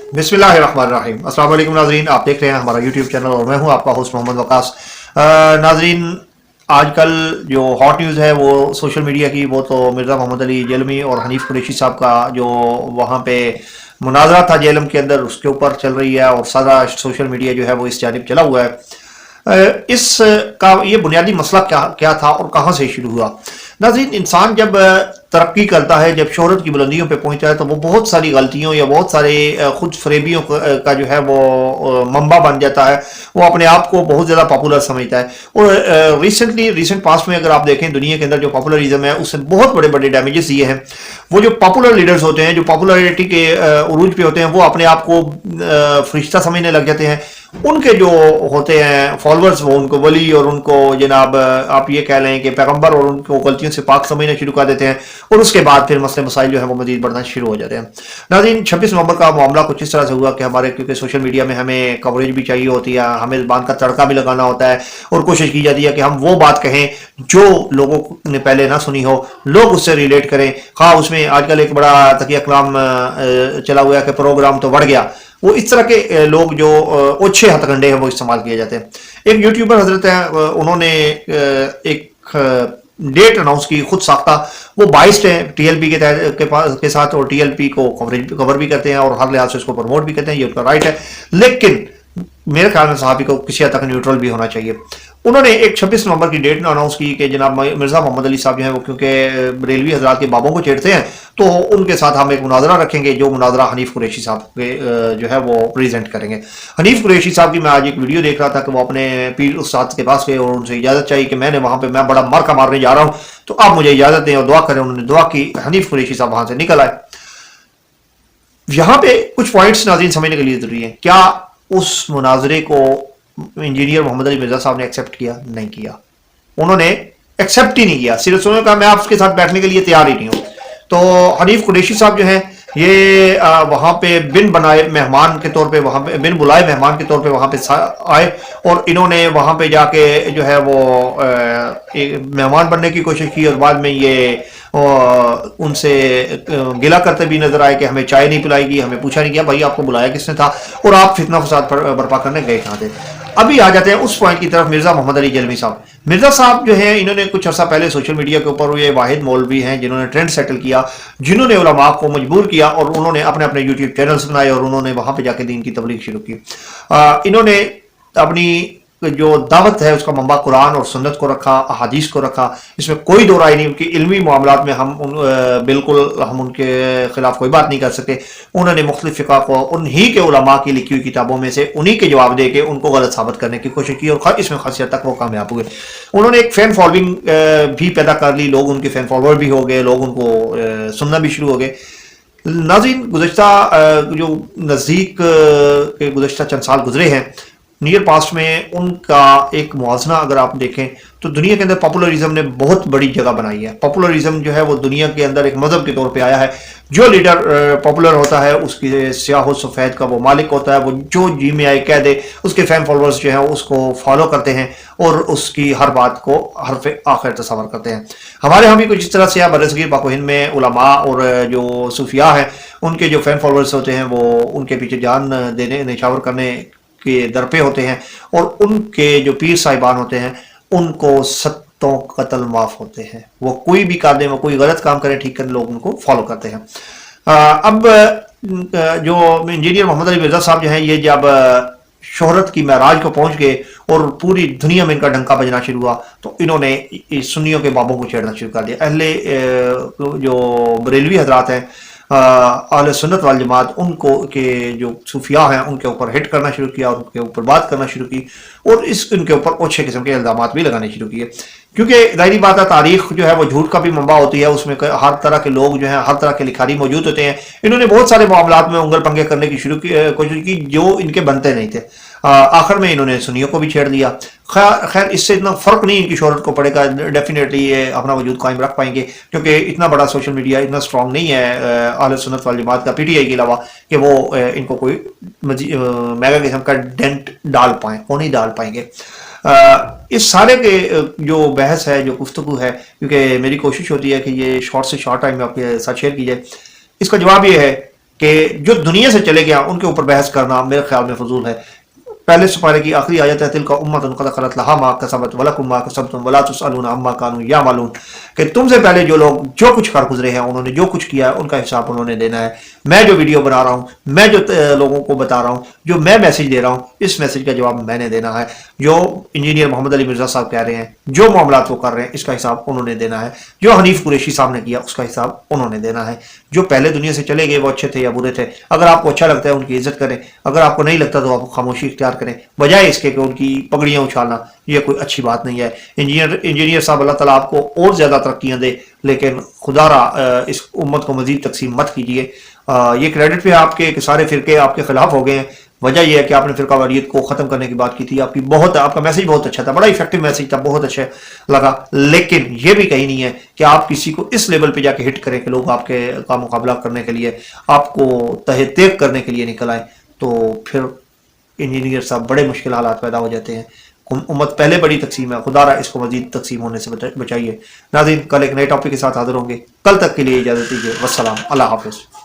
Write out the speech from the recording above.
बिस्मिल्लाहिर्रहमानिर्रहीम। अस्सलाम वालेकुम नाजरीन, आप देख रहे हैं हमारा यूट्यूब चैनल और मैं हूं आपका होस्ट मोहम्मद वकास। नाजरीन, आजकल जो हॉट न्यूज़ है वो सोशल मीडिया की, वो तो मिर्ज़ा मोहम्मद अली जेलमी और हनीफ कुरैशी साहब का जो वहाँ पे मुनाजरा था जेलम के अंदर, उसके ऊपर चल रही है और सारा सोशल मीडिया जो है वो इस जानिब चला हुआ है। इस का ये बुनियादी मसला क्या क्या था और कहाँ से शुरू हुआ। नाज़रीन, इंसान जब तरक्की करता है, जब शोहरत की बुलंदियों पे पहुंचता है, तो वो बहुत सारी गलतियों या बहुत सारे खुद फरेबियों का जो है वो मंबा बन जाता है। वो अपने आप को बहुत ज़्यादा पॉपुलर समझता है और रिसेंट पास्ट में अगर आप देखें दुनिया के अंदर जो पॉपुलरिज्म है उससे बहुत बड़े बड़े डैमेजेस दिए हैं। वो जो पॉपुलर लीडर्स होते हैं, जो पॉपुलरिटी के उरूज पे होते हैं, वो अपने आप को फरिश्ता समझने लग जाते हैं। उनके जो होते हैं फॉलोअर्स, वो उनको वली और उनको जनाब आप ये कह लें कि पैगंबर और उनको गलतियों से पाक समझना शुरू कर देते हैं और उसके बाद फिर मसले मसाइल जो है वो मजीद बढ़ना शुरू हो जाते हैं। नाज़रीन, 26 नवंबर का मामला कुछ इस तरह से हुआ कि हमारे, क्योंकि सोशल मीडिया में हमें कवरेज भी चाहिए होती है, हमें इस बात का तड़का भी लगाना होता है और कोशिश की जाती है कि हम वो बात कहें जो लोगों ने पहले ना सुनी हो, लोग उससे रिलेट करें। हाँ, उसमें आजकल एक बड़ा तकिया कलाम चला हुआ है कि प्रोग्राम तो बढ़ गया। वो इस तरह के लोग जो ओछे हथकंडे हैं वो इस्तेमाल किए जाते हैं। एक यूट्यूबर हजरत है, उन्होंने एक डेट अनाउंस की खुद साख्ता। वो बाइस्ड है टीएलपी के साथ और टीएलपी को कवर भी करते हैं और हर लिहाज से उसको प्रमोट भी करते हैं, ये उनका राइट है। लेकिन मेरे ख्याल में साहबी को किसी हद तक न्यूट्रल भी होना चाहिए। उन्होंने एक 26 नवंबर की डेट अनाउंस की कि जनाब मिर्ज़ा मोहम्मद अली साहब जो है वो क्योंकि बरेलवी हजरात के बाबों को छेड़ते हैं तो उनके साथ हम एक मुनाजरा रखेंगे, जो मुनाजरा हनीफ कुरैशी साहब के जो है वो प्रेजेंट करेंगे। हनीफ कुरैशी साहब की मैं आज एक वीडियो देख रहा था कि वो अपने पीर उस्ताद के पास गए और उनसे इजाज़त चाहिए कि मैंने वहाँ पर मैं बड़ा मार्का मारने जा रहा हूँ, तो आप मुझे इजाज़त दें और दुआ करें। उन्होंने दुआ की, हनीफ कुरैशी साहब वहाँ से निकल आए। यहाँ पे कुछ पॉइंट्स नाज़रीन समझने के लिए जरूरी है। क्या उस मुनाजरे को इंजीनियर मोहम्मद अली मिर्जा साहब ने एक्सेप्ट किया? नहीं किया। उन्होंने एक्सेप्ट ही नहीं किया। सिर्फ उन्होंने कहा मैं आपके साथ बैठने के लिए तैयार ही नहीं हूं। तो हनीफ कुरैशी साहब जो है ये वहां पे बिन बनाए मेहमान के तौर पे, वहां पे बिन बुलाए मेहमान के तौर पे वहां पे आए और इन्होंने वहां पे जाके जो है वो मेहमान बनने की कोशिश की और बाद में ये उनसे गिला करते भी नजर आए कि हमें चाय नहीं पिलाएगी, हमें पूछा नहीं किया भाई आपको बुलाया किसने था और आप फितना फसाद बर्पा करने गए कहाँ थे। अभी आ जाते हैं उस पॉइंट की तरफ, मिर्जा मोहम्मद अली जेलमी साहब। मिर्जा साहब जो है इन्होंने कुछ अर्सा पहले सोशल मीडिया के ऊपर ये वाहिद मौलवी हैं जिन्होंने ट्रेंड सेटल किया, जिन्होंने उलमा को मजबूर किया और उन्होंने अपने अपने यूट्यूब चैनल्स बनाए और उन्होंने वहां पे जाके दीन की तबलीग शुरू की। इन्होंने अपनी जो दावत है उसका मंबा कुरान और सुन्नत को रखा, अहादीस को रखा, इसमें कोई दो राय नहीं। उनकी इल्मी मामलात में बिल्कुल हम उनके खिलाफ कोई बात नहीं कर सकते। उन्होंने मुख्तलिफ फ़िक़ा को उन्हीं के उलमा की लिखी हुई किताबों में से उन्हीं के जवाब दे के उनको गलत साबित करने की कोशिश की और इसमें खासी हद तक वो कामयाब हुए। उन्होंने एक फ़ैन फॉलोइंग भी पैदा कर ली, लोग उनके फ़ैन फॉलोअर भी हो गए, लोग उनको सुनना भी शुरू हो गए। नाज़रीन, गुज़श्ता जो नज़दीक के गुज़श्ता चंद साल गुजरे हैं, नियर पास्ट में उनका एक मुआवजना अगर आप देखें तो दुनिया के अंदर पॉपुलरिज्म ने बहुत बड़ी जगह बनाई है। पॉपुलरिज्म जो है वो दुनिया के अंदर एक मजहब के तौर पे आया है। जो लीडर पॉपुलर होता है उसकी स्याह सफ़ेद का वो मालिक होता है, वो जो जी में आए कह दे, उसके फैन फॉलोअर्स जो हैं उसको फॉलो करते हैं और उसकी हर बात को हरफ आखिर तस्वर करते हैं। हमारे यहाँ भी कुछ इस तरह से बरसगीर पाक हिंद में उलमा और जो सूफिया हैं उनके जो फैन फॉलोअर्स होते हैं वो उनके पीछे जान देने निछावर करने के दर पे होते हैं और उनके जो पीर साहिबान होते हैं उनको सत्तों कत्ल माफ होते हैं। वो कोई भी काम में कोई गलत काम करे, ठीक करे, लोग उनको फॉलो करते हैं। अब जो इंजीनियर मोहम्मद अली मिर्जा साहब जो हैं ये जब शोहरत की महराज को पहुंच गए और पूरी दुनिया में इनका डंका बजना शुरू हुआ तो इन्होंने सुन्नियों के बाबों को छेड़ना शुरू कर दिया। अहले जो बरेलवी हजरात हैं, अहले सुन्नत वाल जमात, उनको के जो सूफिया हैं उनके ऊपर हिट करना शुरू किया, उनके ऊपर बात करना शुरू की और उनके ऊपर अच्छे किस्म के इल्जाम भी लगाने शुरू किए। क्योंकि जाहिर बात है तारीख जो है वो झूठ का भी मंबा होती है, उसमें हर तरह के लोग जो हैं हर तरह के लिखारी मौजूद होते हैं। इन्होंने बहुत सारे मामलात में उंगल पंगे करने की कोशिश की जो इनके बनते नहीं थे। आखिर में इन्होंने सुन्नियों को भी छेड़ दिया। खैर इससे इतना फ़र्क नहीं इनकी शोहरत को पड़ेगा, डेफिनेटली ये अपना वजूद कायम रख पाएंगे क्योंकि इतना बड़ा सोशल मीडिया इतना स्ट्रॉन्ग नहीं है अहले सुन्नत वाल जमात का, पीटीआई के अलावा, कि वो इनको कोई मेगा किस्म का डेंट डाल पाएँ, वो नहीं डाल पाएंगे। इस सारे के जो बहस है, जो गुफ्तगू है, क्योंकि मेरी कोशिश होती है कि ये शॉर्ट से शॉर्ट टाइम में आपके साथ शेयर की जाए, इसका जवाब ये है کہ جو دنیا سے چلے گیا ان کے اوپر بحث کرنا میرے خیال میں فضول ہے۔ پہلے سپارے کی آخری آیت ہے تلک امۃ قد خلت لہا ما کسبت ولکم ما کسبتم ولا تسألون عما کانوا یعملون، کہ تم سے پہلے جو لوگ جو کچھ کر گزرے ہیں انہوں نے جو کچھ کیا ہے ان کا حساب انہوں نے دینا ہے۔ میں جو ویڈیو بنا رہا ہوں، میں جو لوگوں کو بتا رہا ہوں، جو میں میسج دے رہا ہوں، اس میسج کا جواب میں نے دینا ہے۔ جو انجینئر محمد علی مرزا صاحب کہہ رہے ہیں، جو معاملات وہ کر رہے ہیں اس کا حساب انہوں نے دینا ہے۔ جو حنیف قریشی صاحب نے کیا اس کا حساب انہوں نے دینا ہے۔ جو پہلے دنیا سے چلے گئے وہ اچھے تھے یا برے تھے، اگر آپ کو اچھا لگتا ہے ان کی عزت کریں، اگر آپ کو نہیں لگتا تو آپ خاموشی اختیار کریں، بجائے اس کے کہ ان کی پگڑیاں اچھالنا یہ کوئی اچھی بات نہیں ہے۔ انجینئر صاحب اللہ تعالیٰ آپ کو اور زیادہ ترقیاں دے، لیکن خدا را اس امت کو مزید تقسیم مت کیجیے۔ یہ کریڈٹ پہ آپ کے کہ سارے فرقے آپ کے خلاف ہو گئے ہیں۔ وجہ یہ ہے کہ آپ نے فرقہ واریت کو ختم کرنے کی بات کی تھی، آپ کا میسج بہت اچھا تھا، بڑا ایفیکٹو میسج تھا، بہت اچھا لگا، لیکن یہ بھی کہیں نہیں ہے کہ آپ کسی کو اس لیول پہ جا کے ہٹ کریں کہ لوگ آپ کے کا مقابلہ کرنے کے لیے، آپ کو تہ دیکھ کرنے کے لیے نکل آئیں، تو پھر انجینئر صاحب بڑے مشکل حالات پیدا ہو جاتے ہیں۔ امت پہلے بڑی تقسیم ہے، خدا را اس کو مزید تقسیم ہونے سے بچائیے۔ ناظرین کل ایک نئے ٹاپک کے ساتھ حاضر ہوں گے، کل تک کے لیے اجازت دیجیے، والسلام، اللہ حافظ۔